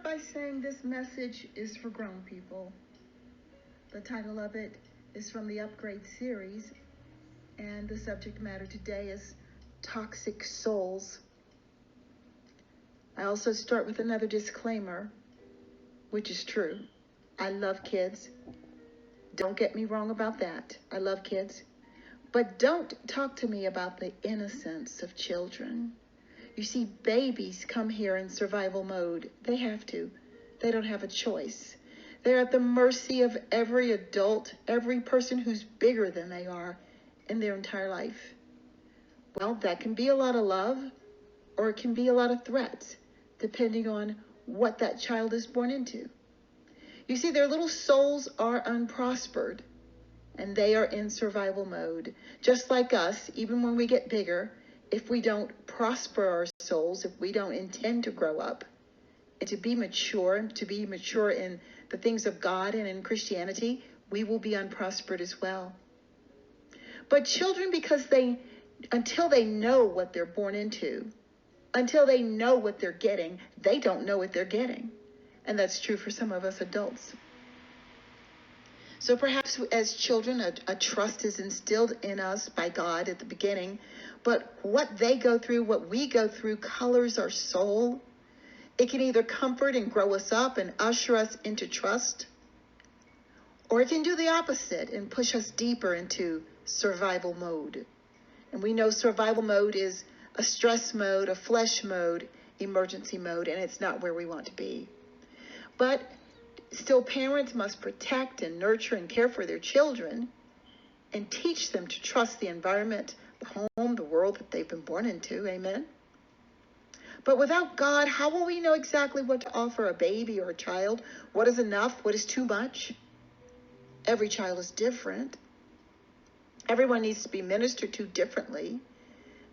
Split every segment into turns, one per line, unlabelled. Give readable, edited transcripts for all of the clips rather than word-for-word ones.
by saying this message is for grown people. The title of it is from the Upgrade series, and the subject matter today is toxic souls. I also start with another disclaimer, which is true. I love kids. Don't get me wrong about that. I love kids. But don't talk to me about the innocence of children. You see, babies come here in survival mode. They have to. They don't have a choice. They're at the mercy of every adult, every person who's bigger than they are in their entire life. Well, that can be a lot of love, or it can be a lot of threats, depending on what that child is born into. You see, their little souls are unprospered, and they are in survival mode. Just like us, even when we get bigger, if we don't prosper our souls, if we don't intend to grow up and to be mature in the things of God and in Christianity, we will be unprospered as well. But children, until they know what they're born into, until they know what they're getting, they don't know what they're getting. And that's true for some of us adults. So perhaps as children, a trust is instilled in us by God at the beginning, but what they go through, what we go through, colors our soul. It can either comfort and grow us up and usher us into trust, or it can do the opposite and push us deeper into survival mode. And we know survival mode is a stress mode, a flesh mode, emergency mode, and it's not where we want to be. But still, parents must protect and nurture and care for their children and teach them to trust the environment, the home, the world that they've been born into. Amen? But without God, how will we know exactly what to offer a baby or a child? What is enough? What is too much? Every child is different. Everyone needs to be ministered to differently.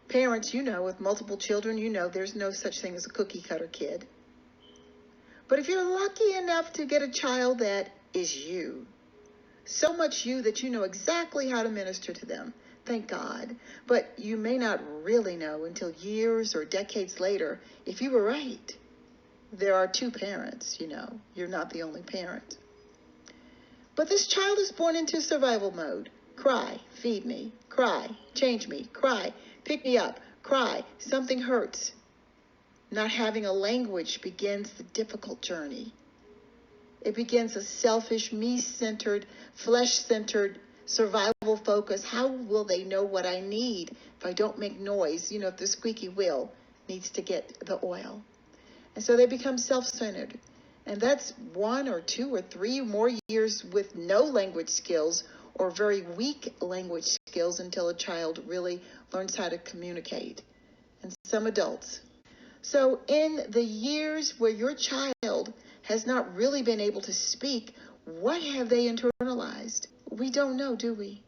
Parents, with multiple children, there's no such thing as a cookie cutter kid. But if you're lucky enough to get a child that is you, so much you that you know exactly how to minister to them, thank God. But you may not really know until years or decades later if you were right. There are two parents, You're not the only parent. But this child is born into survival mode. Cry, feed me, cry, change me, cry, pick me up, cry, something hurts. Not having a language begins the difficult journey. It begins a selfish, me-centered, flesh-centered survival focus. How will they know what I need if I don't make noise? If the squeaky wheel needs to get the oil. And so they become self-centered. And that's 1 or 2 or 3 more years with no language skills or very weak language skills until a child really learns how to communicate. And some adults. So in the years where your child has not really been able to speak, what have they internalized? We don't know, do we?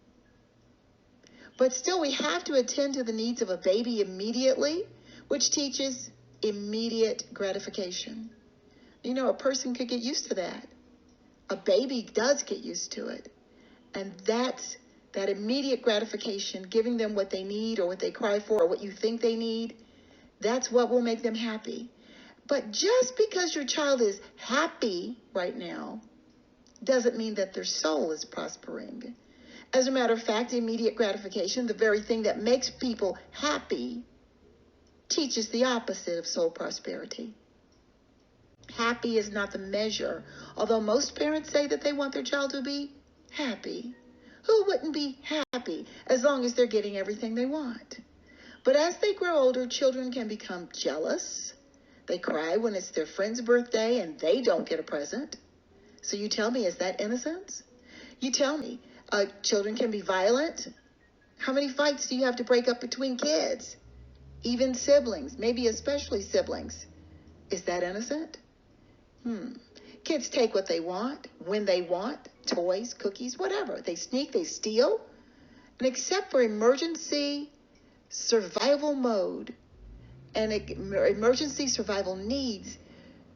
But still, we have to attend to the needs of a baby immediately, which teaches immediate gratification. A person could get used to that. A baby does get used to it. And that's that immediate gratification, giving them what they need or what they cry for or what you think they need. That's what will make them happy. But just because your child is happy right now doesn't mean that their soul is prospering. As a matter of fact, immediate gratification, the very thing that makes people happy, teaches the opposite of soul prosperity. Happy is not the measure, although most parents say that they want their child to be happy. Who wouldn't be happy as long as they're getting everything they want? But as they grow older, children can become jealous. They cry when it's their friend's birthday and they don't get a present. So you tell me, is that innocence? You tell me, children can be violent. How many fights do you have to break up between kids? Even siblings, maybe especially siblings. Is that innocent? Kids take what they want, when they want, toys, cookies, whatever. They sneak, they steal. And except for emergency survival mode and emergency survival needs,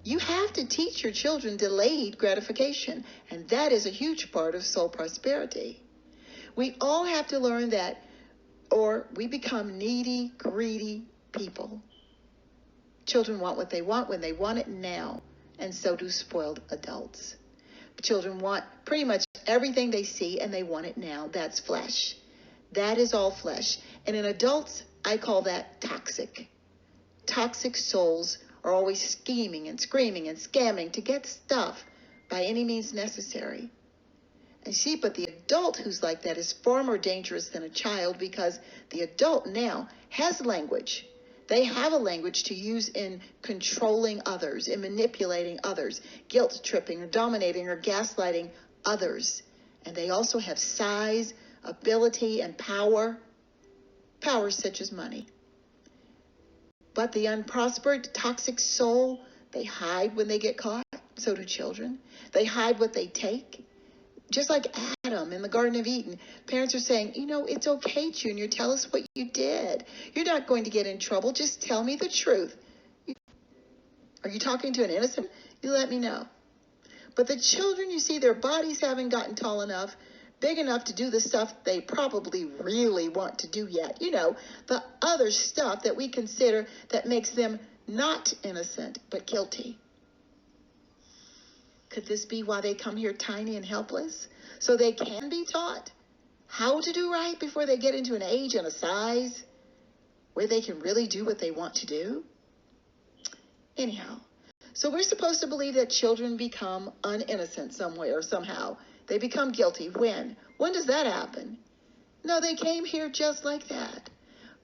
you have to teach your children delayed gratification. And that is a huge part of soul prosperity. We all have to learn that, or we become needy, greedy people. Children want what they want when they want it now. and so do spoiled adults. Children want pretty much everything they see, and they want it now. That's flesh. That is all flesh. And in adults, I call that toxic. Toxic souls are always scheming and screaming and scamming to get stuff by any means necessary. And see, but the adult who's like that is far more dangerous than a child, because the adult now has language. They have a language to use in controlling others, in manipulating others, guilt tripping or dominating or gaslighting others. And they also have size, ability, and power such as money. But the unprospered, toxic soul, they hide when they get caught. So do children. They hide what they take. Just like Adam in the Garden of Eden, parents are saying, it's okay, Junior, tell us what you did. You're not going to get in trouble. Just tell me the truth. Are you talking to an innocent? You let me know. But the children, you see, their bodies haven't gotten tall enough, big enough to do the stuff they probably really want to do yet. The other stuff that we consider that makes them not innocent, but guilty. Could this be why they come here tiny and helpless? So they can be taught how to do right before they get into an age and a size where they can really do what they want to do? Anyhow, so we're supposed to believe that children become uninnocent somewhere, somehow. They become guilty. When? When does that happen? No, they came here just like that.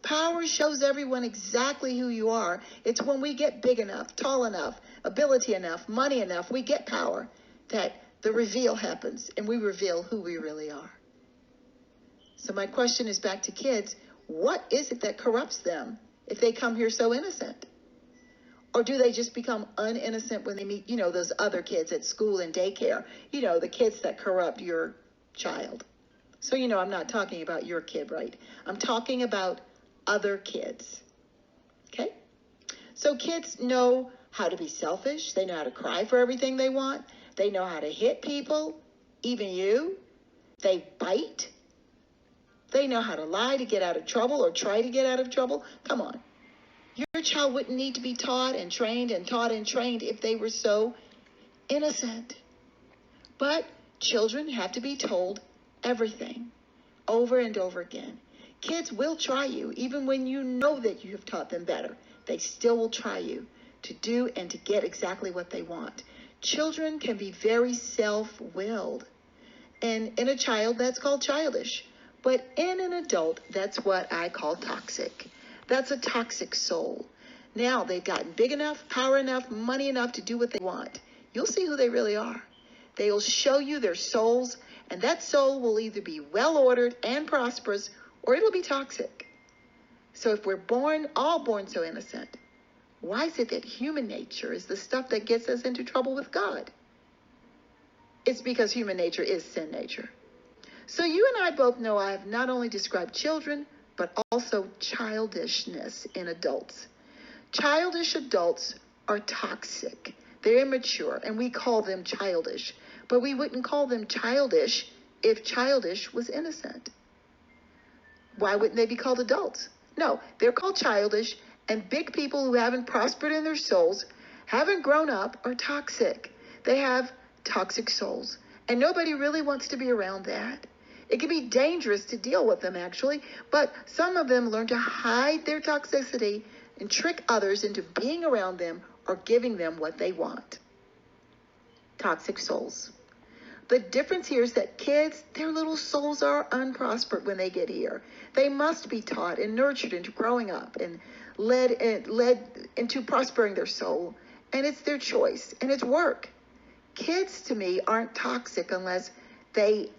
Power shows everyone exactly who you are. It's when we get big enough, tall enough, ability enough, money enough, we get power, that the reveal happens, and we reveal who we really are. So my question is back to kids. What is it that corrupts them if they come here so innocent? Or do they just become uninnocent when they meet, those other kids at school and daycare? The kids that corrupt your child. So, I'm not talking about your kid, right? I'm talking about other kids. Okay? So kids know how to be selfish. They know how to cry for everything they want. They know how to hit people, even you. They bite. They know how to lie to get out of trouble or try to get out of trouble. Come on. Your child wouldn't need to be taught and trained and taught and trained if they were so innocent. But children have to be told everything over and over again. Kids will try you, even when you know that you have taught them better. They still will try you to do and to get exactly what they want. Children can be very self-willed. And in a child, that's called childish. But in an adult, that's what I call toxic. That's a toxic soul. Now they've gotten big enough, power enough, money enough to do what they want. You'll see who they really are. They will show you their souls, and that soul will either be well-ordered and prosperous, or it'll be toxic. So if we're all born so innocent, why is it that human nature is the stuff that gets us into trouble with God? It's because human nature is sin nature. So you and I both know I have not only described children, but also childishness in adults. Childish adults are toxic. They're immature, and we call them childish. But we wouldn't call them childish if childish was innocent. Why wouldn't they be called adults? No, they're called childish, and big people who haven't prospered in their souls, haven't grown up, are toxic. They have toxic souls, and nobody really wants to be around that. It can be dangerous to deal with them, actually, but some of them learn to hide their toxicity and trick others into being around them or giving them what they want. Toxic souls. The difference here is that kids, their little souls are unprospered when they get here. They must be taught and nurtured into growing up and led into prospering their soul. And it's their choice, and it's work. Kids, to me, aren't toxic unless they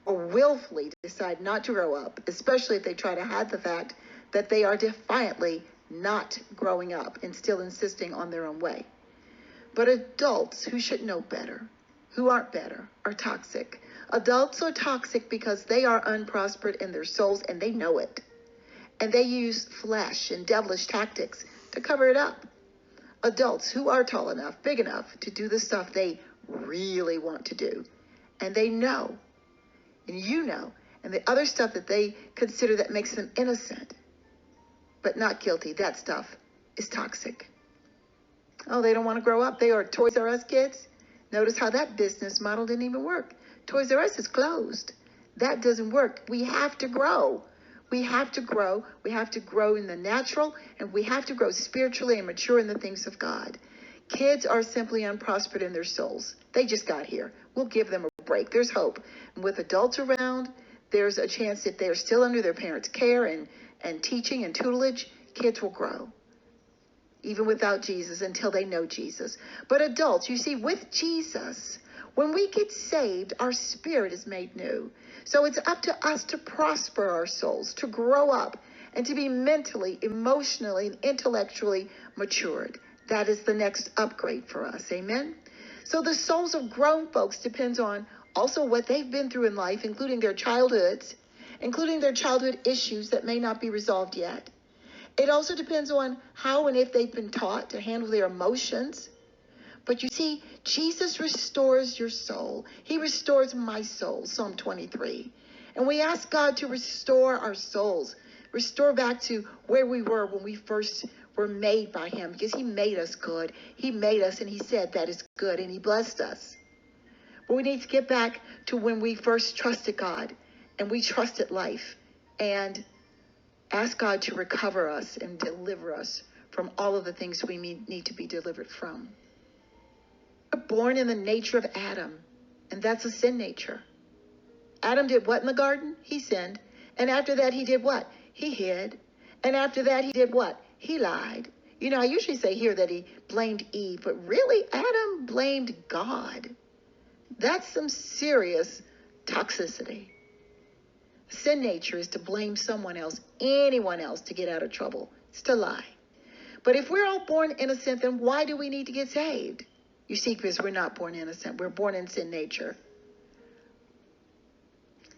willfully decide not to grow up, especially if they try to hide the fact that they are defiantly not growing up and still insisting on their own way. But adults who should know better, who aren't better, are toxic. Adults are toxic because they are unprospered in their souls, and they know it. And they use flesh and devilish tactics to cover it up. Adults who are tall enough, big enough to do the stuff they really want to do. And they know, and you know, and the other stuff that they consider that makes them innocent, but not guilty, that stuff is toxic. Oh, they don't want to grow up. They are Toys R Us kids. Notice how that business model didn't even work. Toys R Us is closed. That doesn't work. We have to grow. We have to grow. We have to grow in the natural, and we have to grow spiritually and mature in the things of God. Kids are simply unprospered in their souls. They just got here. We'll give them a break. There's hope. And with adults around, there's a chance that they're still under their parents' care and teaching and tutelage, kids will grow, even without Jesus, until they know Jesus. But adults, you see, with Jesus, when we get saved, our spirit is made new. So it's up to us to prosper our souls, to grow up, and to be mentally, emotionally, and intellectually matured. That is the next upgrade for us. Amen? So the souls of grown folks depends on also what they've been through in life, including their childhoods, including their childhood issues that may not be resolved yet. It also depends on how and if they've been taught to handle their emotions. But you see, Jesus restores your soul. He restores my soul, Psalm 23. And we ask God to restore our souls, restore back to where we were when we first were made by him, because he made us good. He made us and he said that is good, and he blessed us. But we need to get back to when we first trusted God and we trusted life, and ask God to recover us and deliver us from all of the things we need to be delivered from. We're born in the nature of Adam, and that's a sin nature. Adam did what in the garden? He sinned. And after that, he did what? He hid. And after that, he did what? He lied. You know, I usually say here that he blamed Eve, but really, Adam blamed God. That's some serious toxicity. Sin nature is to blame someone else, anyone else, to get out of trouble. It's to lie. But if we're all born innocent, then why do we need to get saved? You see, because we're not born innocent. We're born in sin nature.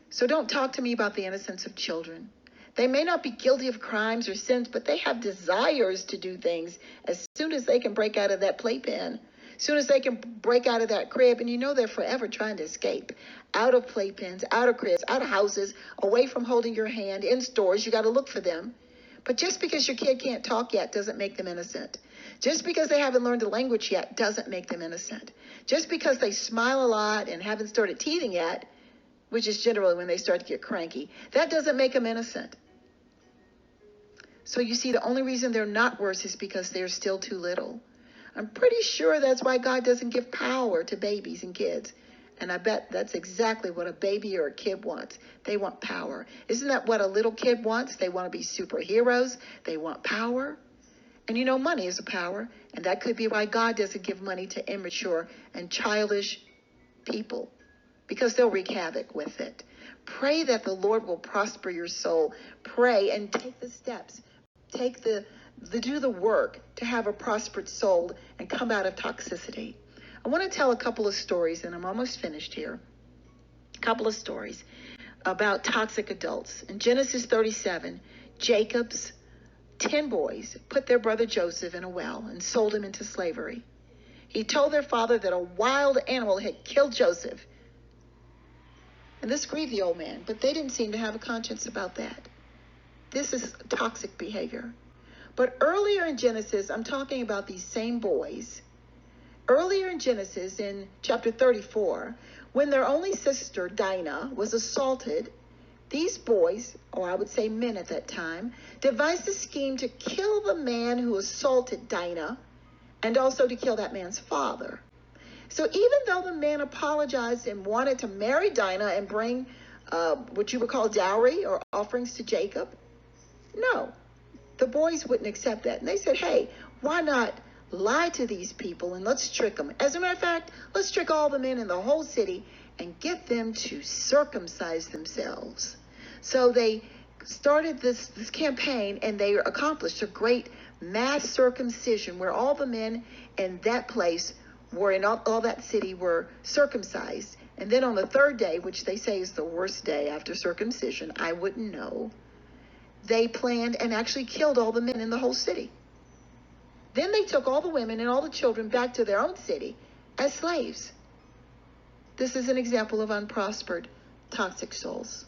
So don't talk to me about the innocence of children. They may not be guilty of crimes or sins, but they have desires to do things as soon as they can break out of that playpen. As soon as they can break out of that crib, and you know they're forever trying to escape. Out of playpens, out of cribs, out of houses, away from holding your hand, in stores, you got to look for them. But just because your kid can't talk yet doesn't make them innocent. Just because they haven't learned the language yet doesn't make them innocent. Just because they smile a lot and haven't started teething yet, which is generally when they start to get cranky, that doesn't make them innocent. So you see, the only reason they're not worse is because they're still too little. I'm pretty sure that's why God doesn't give power to babies and kids. And I bet that's exactly what a baby or a kid wants. They want power. Isn't that what a little kid wants? They want to be superheroes. They want power. And you know, money is a power. And that could be why God doesn't give money to immature and childish people, because they'll wreak havoc with it. Pray that the Lord will prosper your soul. Pray and take the steps. Do the work to have a prospered soul and come out of toxicity. I want to tell a couple of stories, and I'm almost finished here. A couple of stories about toxic adults. In Genesis 37, Jacob's 10 boys put their brother Joseph in a well and sold him into slavery. He told their father that a wild animal had killed Joseph. And this grieved the old man, but they didn't seem to have a conscience about that. This is toxic behavior. But earlier in Genesis, I'm talking about these same boys. Earlier in Genesis, in chapter 34, when their only sister, Dinah, was assaulted, these boys, or I would say men at that time, devised a scheme to kill the man who assaulted Dinah and also to kill that man's father. So even though the man apologized and wanted to marry Dinah and bring what you would call dowry or offerings to Jacob, no, the boys wouldn't accept that. And they said, hey, why not lie to these people and let's trick them. As a matter of fact, let's trick all the men in the whole city and get them to circumcise themselves. So they started this campaign, and they accomplished a great mass circumcision where all the men in that place were in all that city were circumcised. And then on the third day, which they say is the worst day after circumcision, I wouldn't know, they planned and actually killed all the men in the whole city. Then they took all the women and all the children back to their own city as slaves. This is an example of unprospered, toxic souls.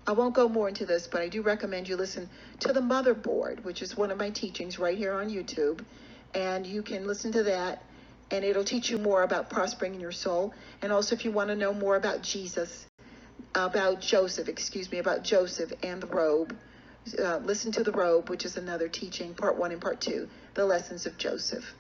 I won't go more into this, but I do recommend you listen to the Motherboard, which is one of my teachings right here on YouTube. and you can listen to that, and it'll teach you more about prospering in your soul. And also, if you want to know more about Joseph and the robe, listen to the robe, which is another teaching, part 1 and part 2, the lessons of Joseph.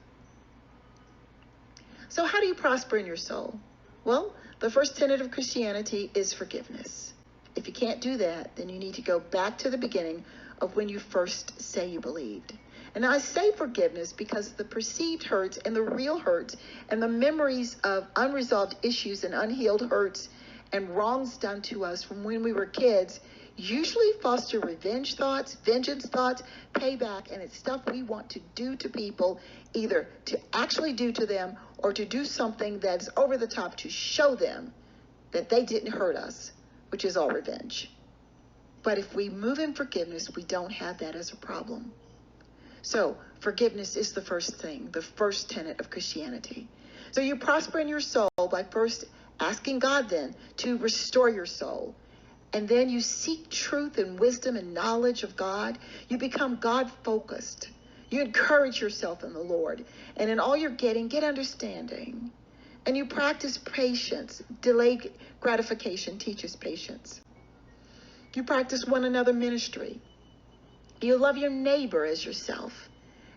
So how do you prosper in your soul? Well, the first tenet of Christianity is forgiveness. If you can't do that, then you need to go back to the beginning of when you first say you believed. And I say forgiveness because the perceived hurts and the real hurts and the memories of unresolved issues and unhealed hurts and wrongs done to us from when we were kids usually foster revenge thoughts, vengeance thoughts, payback, and it's stuff we want to do to people, either to actually do to them or to do something that's over the top to show them that they didn't hurt us, which is all revenge. But if we move in forgiveness, we don't have that as a problem. So forgiveness is the first thing, the first tenet of Christianity. So you prosper in your soul by first asking God then to restore your soul. And then you seek truth and wisdom and knowledge of God. You become God-focused. You encourage yourself in the Lord. And in all you're getting, get understanding. And you practice patience. Delayed gratification teaches patience. You practice one another ministry. You love your neighbor as yourself.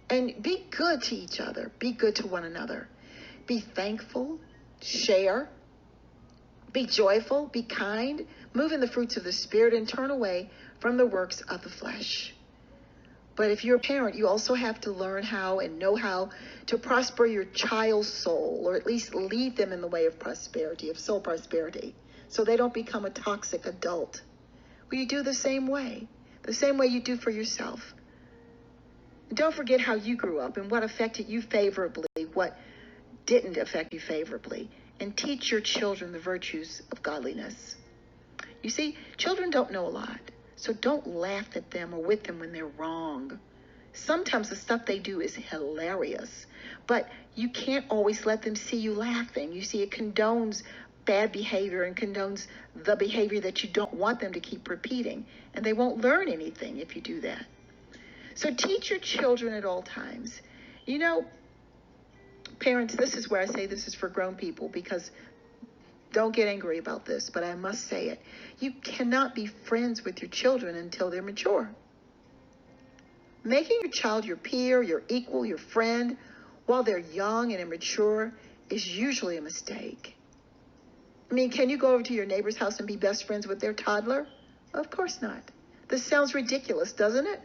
And be good to each other. Be good to one another. Be thankful. Share. Be joyful. Be kind. Move in the fruits of the Spirit and turn away from the works of the flesh. But if you're a parent, you also have to learn how and know how to prosper your child's soul, or at least lead them in the way of prosperity, of soul prosperity, so they don't become a toxic adult. Well, you do the same way you do for yourself. And don't forget how you grew up and what affected you favorably, what didn't affect you favorably, and teach your children the virtues of godliness. You see, children don't know a lot, so don't laugh at them or with them when they're wrong. Sometimes the stuff they do is hilarious, but you can't always let them see you laughing. You see, it condones bad behavior and condones the behavior that you don't want them to keep repeating, and they won't learn anything if you do that. So teach your children at all times. You know, parents, this is where I say this is for grown people, because don't get angry about this, but I must say it. You cannot be friends with your children until they're mature. Making your child your peer, your equal, your friend, while they're young and immature is usually a mistake. I mean, can you go over to your neighbor's house and be best friends with their toddler? Of course not. This sounds ridiculous, doesn't it?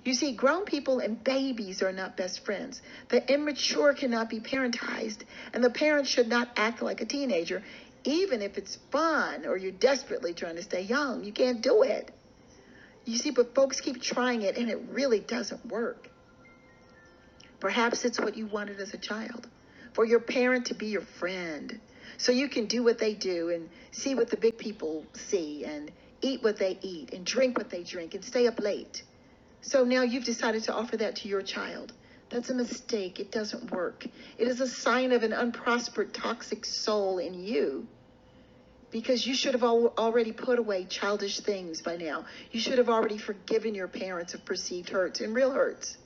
You see, grown people and babies are not best friends. The immature cannot be parentized, and the parent should not act like a teenager, even if it's fun or you're desperately trying to stay young. You can't do it. You see, but folks keep trying it, and it really doesn't work. Perhaps it's what you wanted as a child, for your parent to be your friend, so you can do what they do and see what the big people see and eat what they eat and drink what they drink and stay up late. So now you've decided to offer that to your child. That's a mistake. It doesn't work. It is a sign of an unprospered, toxic soul in you, because you should have already put away childish things by now. You should have already forgiven your parents of perceived hurts and real hurts.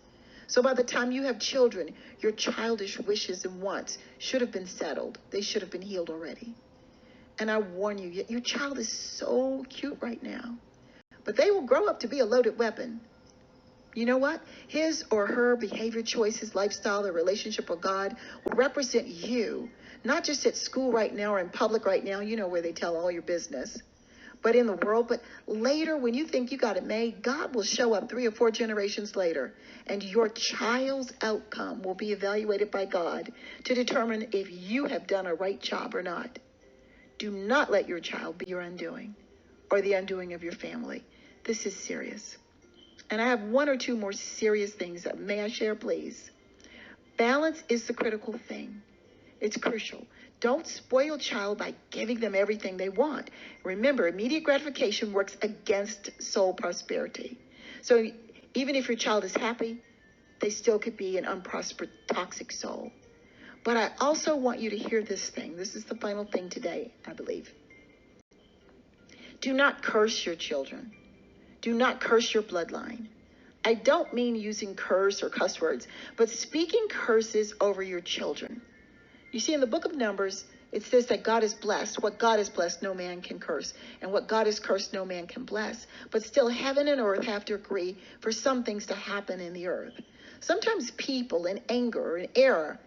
So by the time you have children, your childish wishes and wants should have been settled. They should have been healed already. And I warn you, your child is so cute right now, but they will grow up to be a loaded weapon. You know what? His or her behavior choices, lifestyle, their relationship with God will represent you, not just at school right now or in public right now, you know, where they tell all your business, but in the world. But later, when you think you got it made, God will show up 3 or 4 generations later, and your child's outcome will be evaluated by God to determine if you have done a right job or not. Do not let your child be your undoing or the undoing of your family. This is serious. And I have 1 or 2 more serious things that may I share, please. Balance is the critical thing. It's crucial. Don't spoil a child by giving them everything they want. Remember, immediate gratification works against soul prosperity. So even if your child is happy, they still could be an unprospered, toxic soul. But I also want you to hear this thing. This is the final thing today, I believe. Do not curse your children. Do not curse your bloodline. I don't mean using curse or cuss words, but speaking curses over your children. You see, in the book of Numbers, it says that God is blessed. What God is blessed, no man can curse. And what God is cursed, no man can bless. But still, heaven and earth have to agree for some things to happen in the earth. Sometimes people in anger or in error,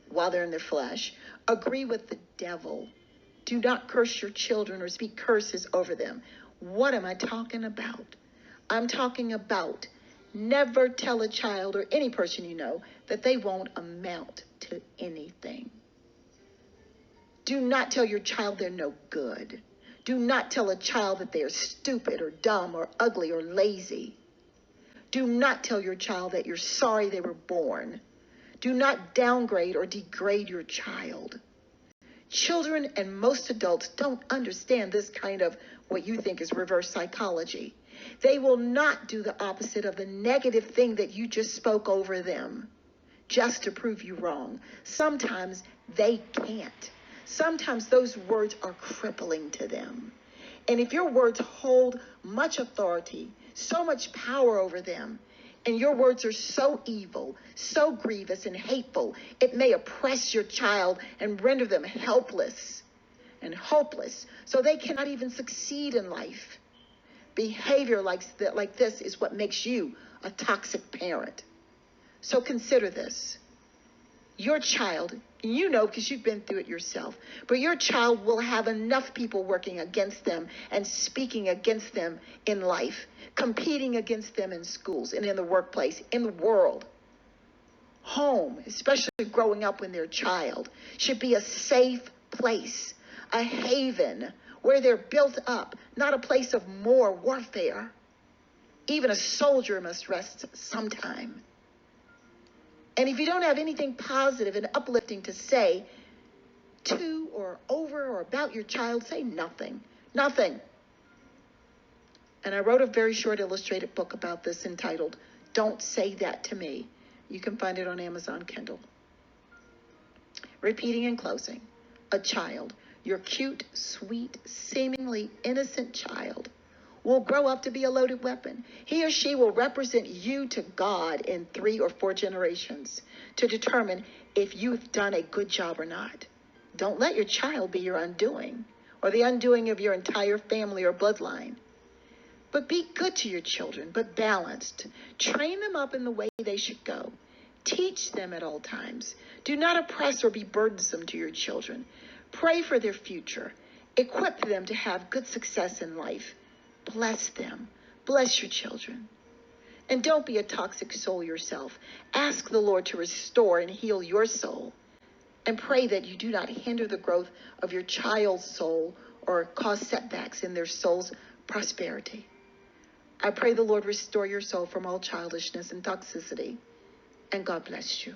while they're in their flesh, agree with the devil. Do not curse your children or speak curses over them. What am I talking about? I'm talking about never tell a child or any person you know that they won't amount to anything. Do not tell your child they're no good. Do not tell a child that they are stupid or dumb or ugly or lazy. Do not tell your child that you're sorry they were born. Do not downgrade or degrade your child. Children and most adults don't understand this kind of what you think is reverse psychology. They will not do the opposite of the negative thing that you just spoke over them just to prove you wrong. Sometimes they can't. Sometimes those words are crippling to them. And if your words hold much authority, so much power over them, and your words are so evil, so grievous and hateful, it may oppress your child and render them helpless and hopeless, so they cannot even succeed in life. Behavior like this is what makes you a toxic parent. So consider this. Your child, and you know because you've been through it yourself, but your child will have enough people working against them and speaking against them in life, competing against them in schools and in the workplace, in the world. Home, especially growing up when they're a child, should be a safe place, a haven where they're built up, not a place of more warfare. Even a soldier must rest sometime. And if you don't have anything positive and uplifting to say to or over or about your child, say nothing. Nothing. And I wrote a very short illustrated book about this entitled, Don't Say That to Me. You can find it on Amazon Kindle. Repeating in closing, a child, your cute, sweet, seemingly innocent child, will grow up to be a loaded weapon. He or she will represent you to God in 3 or 4 generations to determine if you've done a good job or not. Don't let your child be your undoing or the undoing of your entire family or bloodline. But be good to your children, but balanced. Train them up in the way they should go. Teach them at all times. Do not oppress or be burdensome to your children. Pray for their future. Equip them to have good success in life. Bless them. Bless your children. And don't be a toxic soul yourself. Ask the Lord to restore and heal your soul. And pray that you do not hinder the growth of your child's soul or cause setbacks in their soul's prosperity. I pray the Lord restore your soul from all childishness and toxicity. And God bless you.